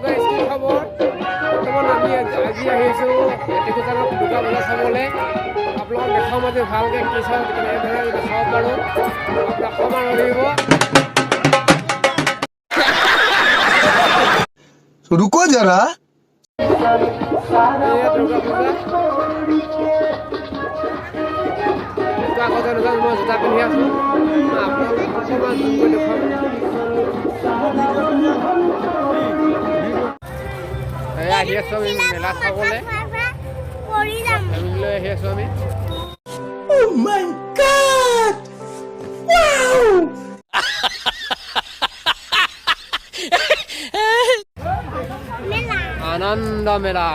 guys, কি খবৰ? বৰ্তমান আমি আজি আহিছোঁ টিকুকাৰৰ দুৰ্গা পূজা চাবলৈ। আপোনালোকক দেখাওঁ মই যে ভালকৈ কি চাওঁ কেনেদৰে চাব পাৰোঁ। আপোনাক সমান ধৰিব। रुको जरा দুৰ্গা পূজা আগতে মই জোতা পিন্ধি আছোঁ। আপোনালোকক অকণমান জুম কৰি দেখুৱাম। আহি আছোঁ আমি মেলা চাবলৈ। ফেমিলি লৈ আহি আছোঁ আমি। Oh my God! Wow! আনন্দ মেলা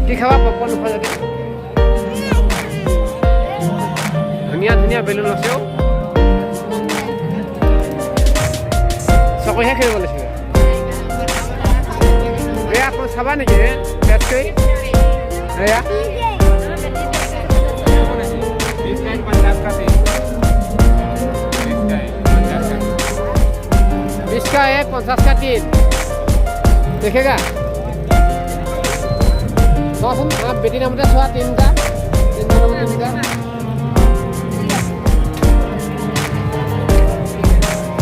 কি খাবা? পপকৰ্ণ নোখোৱা যদি ধুনীয়া ধুনীয়া বেলুন আছেও। চকৰিহে খেলিব লাগিছিলে। এয়া আপুনি চাবা নেকি টেষ্ট কৰি? এয়া इसका है 50 का 3 देखेगा। सुन आप बेटी नाम छुआ 3 का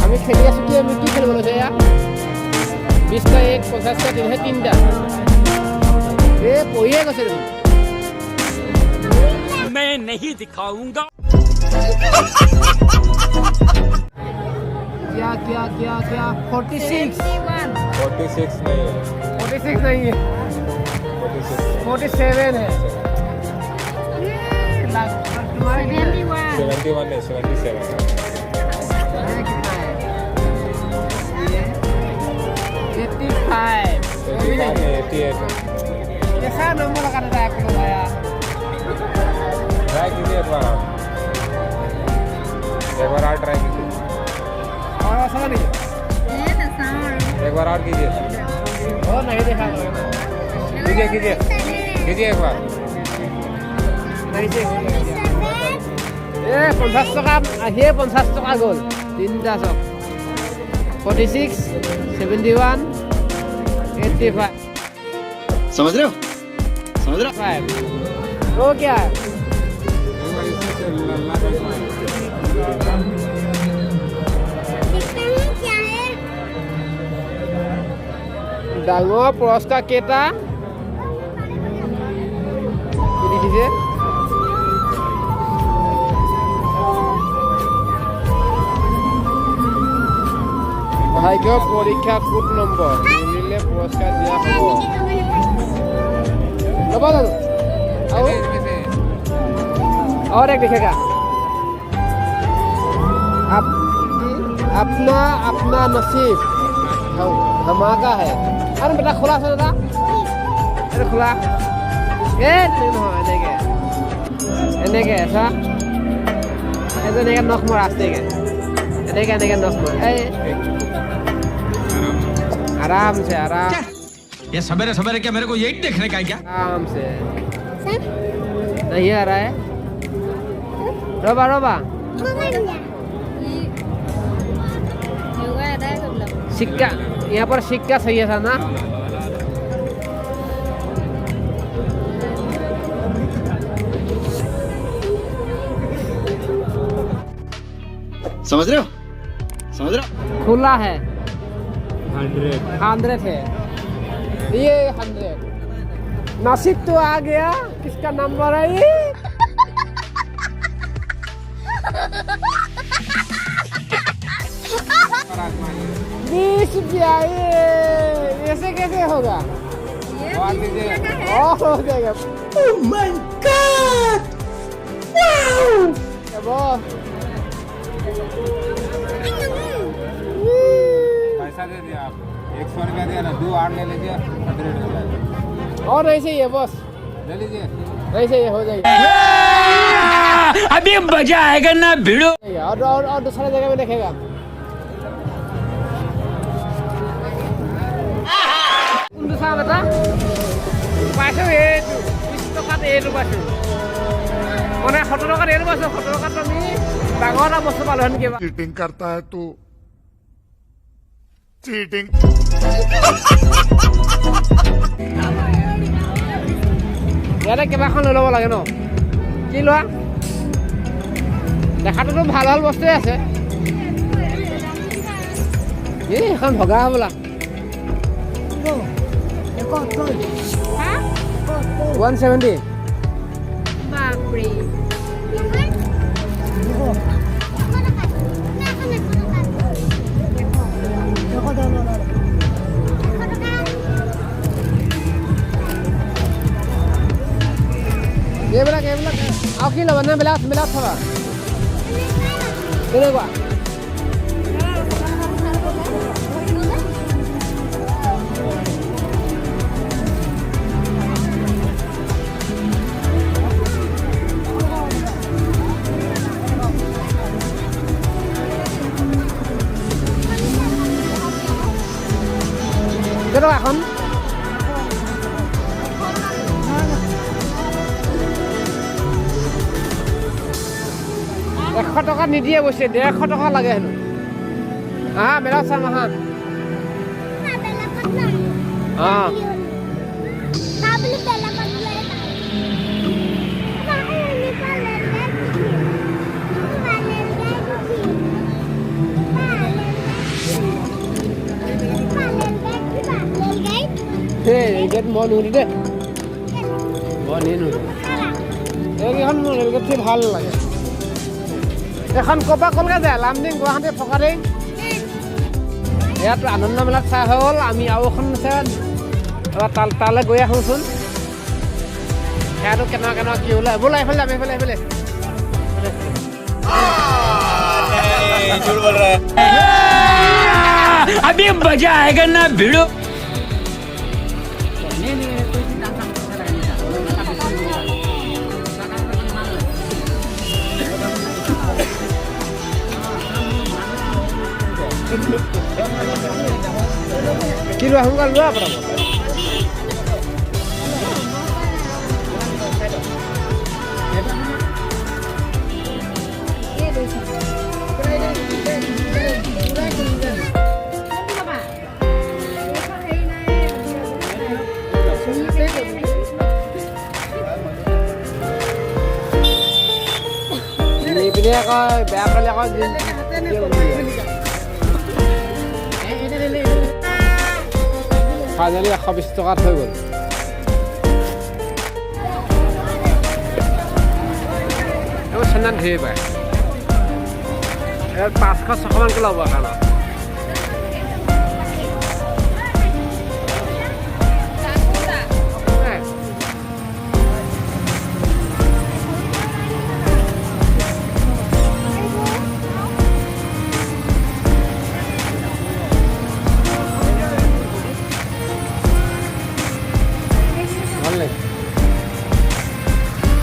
हमें खेली आसो कि खेल 20 का 1 50 का 3 है 3 ये पढ़िए गए मैं नहीं दिखाऊंगा। क्या क्या क्या क्या 46 46 नहीं है, 46 नहीं है 47 है। 71 नहीं 77 कितना है? 85 88 कैसा नंबर लगा देता है आपको भैया? ट्राई कीजिए एक बार और ट्राई कीजिए। और समझ नहीं एक बार और कीजिए। वो नहीं देखा कीजिए कीजिए कीजिए एक बार। नहीं ये 50 टका আহিয়ে 50 টকা গ'ল। তিনটা চক 46 71 85 समझ रहे हो तो क्या है? ডাঙৰ পুৰস্কাৰ কেইটা দেখিছে? ভাগ্য পৰীক্ষা কোড নম্বৰ মিলিলে পুৰস্কাৰ দিয়া হ'ব। ল'ব জানো? और एक दिखेगा अपना अपना नसीब धमाका है। अरे बेटा खुला सा दादा अरे खुला ए नहीं এনেকে ऐसा এনেকে নখ মোৰ আস্তেকে এনেকে নখ মোৰ आराम से आराम। ये सवेरे सवेरे क्या मेरे को यही देखने का है क्या? आराम से नहीं आ रहा है। रोबा रोबा सिक्का यहाँ पर सिक्का सही है ना? समझ रहे हो खुला है 100 है ये 100 नसीब तो आ गया। किसका नंबर है ये? 20 रुपया ये ऐसे कैसे होगा? और हो जाएगा। Oh my God! Wow! पैसा दे दिया आप 100 रुपया दिया ना 2 और ले लीजिए 100 हो जाएगा। और नहीं चाहिए बस ले लीजिए नहीं चाहिए हो जाएगा। अभी मजा आएगा ना भिड़ो। और दूसरा जगह में देखेगा। दूसरा बता पैसे 20 टका টকাত এইটো পাইছোঁ মানে 70 টকাত এইটো পাইছোঁ 70 টকাত আমি ডাঙৰ এটা বস্তু পালোহেঁতেন কিবা चीटिंग करता है तू चीटिंग ইয়াতে কিবা এখন লৈ ল'ব লাগে ন কি লোৱা দেখাটোতো ভাল ভাল বস্তুৱে আছে এই এখন ভগা হ'বলা 170 বাপৰে এইবিলাক আৰু কি ল'বা নে বেলেগ থবা কেনেকুৱা কেনেকুৱা এখন $100 টকা নিদিয়ে অৱশ্যে 150 টকা লাগে হেনো আহা বেলেগ চাম আহা অঁ এই গেট মই নুৰি দেই মই নুৰি এইকেইখন মোৰ এইকেইখন ভাল লাগে এখন ক'ৰপৰা ক'লগৈ যায় লামডিং গুৱাহাটী ফকাডিং ইয়াত আনন্দ মেলাত চাই হৈ গ'ল আমি আৰু এখন আছে এবাৰ তালৈ গৈ আহোঁচোন সেয়াটো কেনেকুৱা কি ওলাই বোলা এইফালে যাম এইফালে अभी मजा आएगा ना भिड़ो কি লোৱা সোনকাল লোৱা আপোনাক নিপিনে আকৌ বেয়া পালে আকৌ ফাইনেলি 120 টকাত হৈ গ'ল এইবোৰ চেন্নাত ধেৰ পায় ইয়াত 500-600 মানকৈ ল'ব কাৰণে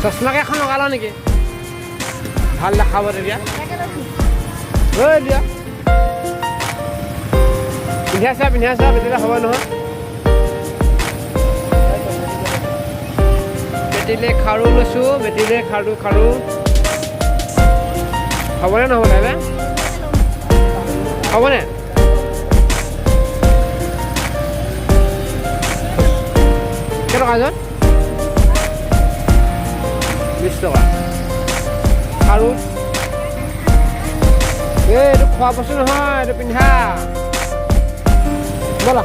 চশমাকে এখন লগালা নেকি ভাল দেখাব তেতিয়া দিয়া পিন্ধাইছা বেটিলে হ'ব নহয় বেটিলে খাৰু লৈছোঁ বেটিলে খাৰু হ'বনে নহ'ব দাদা হ'বনে কেইটকাজন 20 টকা আৰু এইটো খোৱা বস্তু নহয় এইটো পিন্ধা ব'লা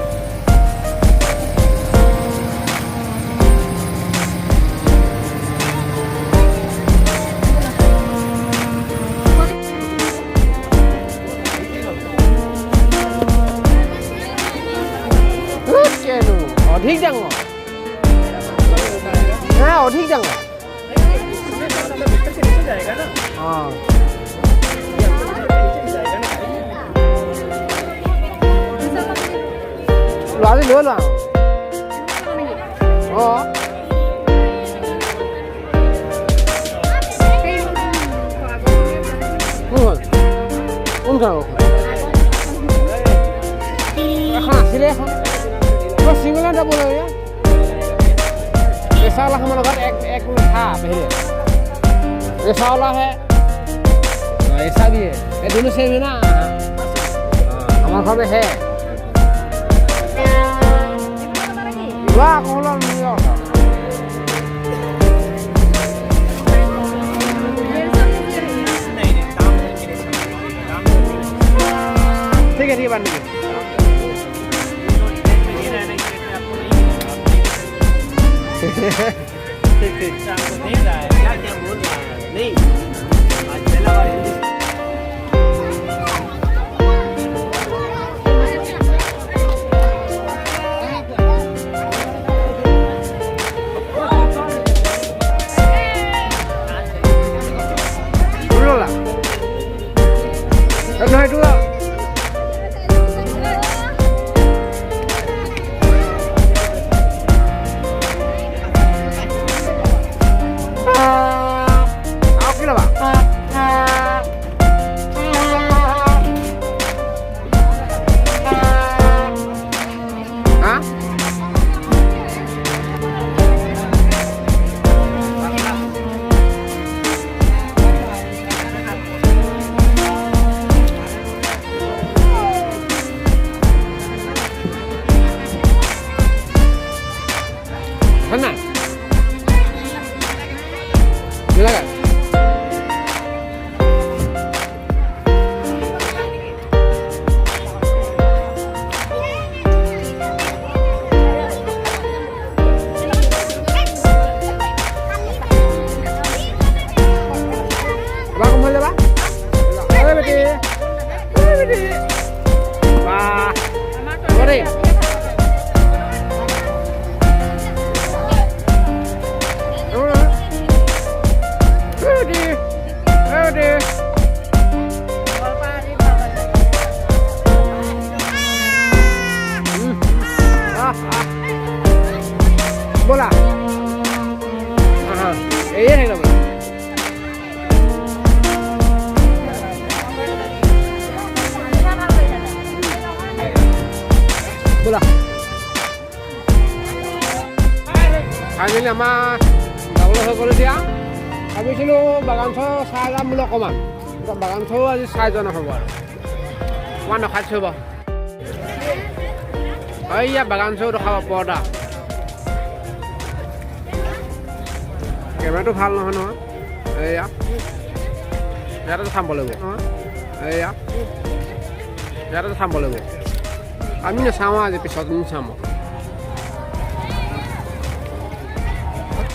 অধিক ডাঙৰ অধিক ডাঙৰ हाँ लादी लो ला हाँ उनका हाँ सिले हाँ तो सिंगल डबल है ये ऐसा वाला हमारे घर एक खा पहले ऐसा वाला है ऐसा भी है ये दोनों सेम है ना हमारे घर में है वाह कौन ला नहीं आता ठीक है बात नहीं ठीक ठीक नहीं रहा है क्या क्या बोल रहा है नहीं आज पहला बार Hindi dulu lah nah itu lah oke lah pak hah Tenang. Silakan. Abang kembali, Pak. Ayo, Beti. Ayo, Beti. Wah. Mari. Bola. Iya nih bola. Bola. Kami nama gaul সকলো দিয়া ভাবিছিলোঁ বাগানচো চাই যাম বুলি অকণমান বাগানচো আজি চাই যোৱা নহ'ব আৰু অকণমান ৰখাই থ'ব এইয়া বাগানচো ৰখাব পৰ্দা কেমেৰাটো ভাল নহয় নহয় এয়া ইয়াতে চাব লাগিব নহয় এয়া ইয়াতে চাব লাগিব আমি নাচাওঁ আজি পিছত চাম